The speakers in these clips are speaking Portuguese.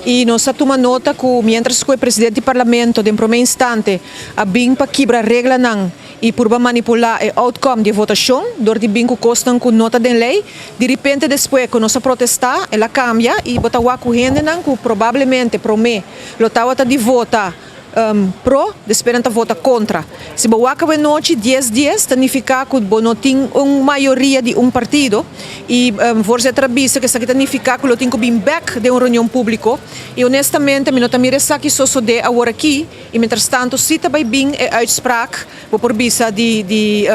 E nós tomamos nota que, mientras que o presidente do parlamento, de primeiro instante, a bem para quebrar a regra não, e por manipular o outcome de votação, dor de bem que constam com nota de lei, de repente depois que nós protestar, ela cambia e botar o corrente não, que provavelmente promete, lotava de votar pro, depois vota contra. Se você acaba noite 10-10, significa que não tem uma maioria de partido e você trabalha que significa que tem que vir back de uma reunião pública e honestamente, eu não miro que só de agora aqui e, mientras tanto, se também bem a uitspraak por visa de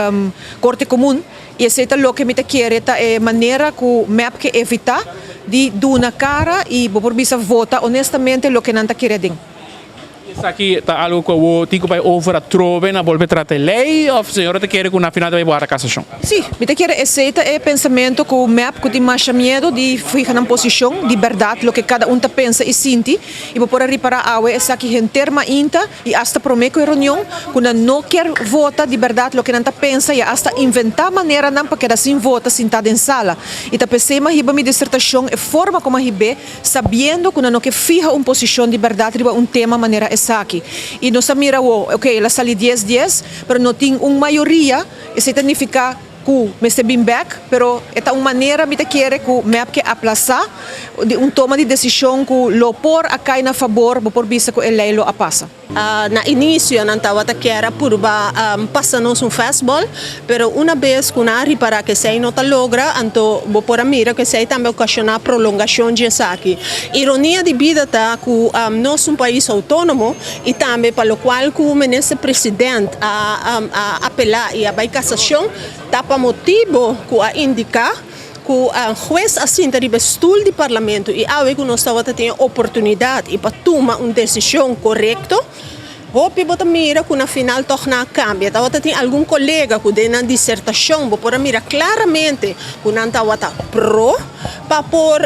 Corte Comum e essa é o que me quer é maneira que o MEP que evitar de dar na cara e por visa vota honestamente o que não está querendo. Isso aqui está algo que o tico vai over a trove na volta tratar lei ou a senhora te quer que na final vai boar a cassação? Sim, me quer aceita é pensamento que o MEP que tem mais medo de ficar na posição de verdade, o que cada um pensa e sente e por reparar a essa que em terma inta e hasta promete a reunião que não quer votar de verdade o que não pensa e hasta inventar maneira não para que assim vota sentado em sala e tá pensei mas minha dissertação é forma como hibe sabendo que não quer ficar uma posição de verdade riba um tema maneira aqui. E nós mira ok, ela sali 10-10, mas não tem uma maioria, isso significa que me se bem back, pero é uma maneira me quer que o MEP que aplaçar de toma de decisão que lo por a cai na favor, por vista que a lei lo passa. Na início não estava que era por passar-nos fastball, pero uma vez que na reparar que sei não logra, então vou por a mira que sei também ocasionar prolongação de aqui. Ironia de vida tá que nós país autônomo e também para o qual que o ministro presidente apelar e a cassação tá para motivo que a indicar que o juiz assim tem estudo do parlamento e ao que nós estava tendo oportunidade e para tomar uma decisão correta. Hope bota mira que na final torna cambia. Tava tem algum colega que tem na dissertação, bota mira claramente que não tava pro para por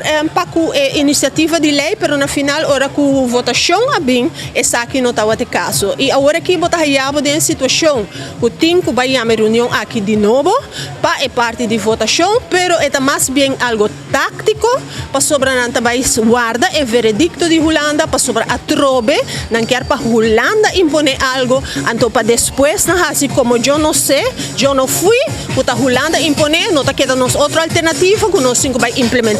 iniciativa de lei, pero na final hora que a votação a bem essa aqui não tava de caso. E agora aqui bota haiabo de situação que tem que vai a reunião aqui de novo para parte de votação, pero é mais bem algo tático para sobre não também guarda é veredicto de Holanda para sobre a trobe não quer para Holanda impone algo, então para depois, assim como eu não sei, eu não fui, porque a Holanda impone, não está quedando outra alternativa que nós vai implementar.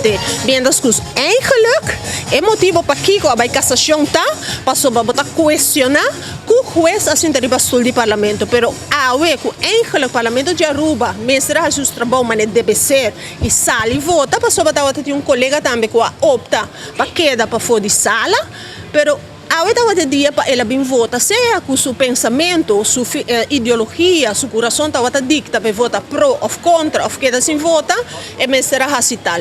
Mientras que eigenlijk é motivo para que a cassação tá, para sobre botar questionar que o juiz assim tem o parlamento, pero que eigenlijk o parlamento de Aruba, mestra os trabalho, mas deve ser e sala e vota, para sobre ter um colega também que opta para queda para fora de sala, pero a dia para ela bem vota, seja com seu pensamento, sua ideologia, seu coração estava dicta para votar pro ou contra, ou queda sem vota, é mestra racital.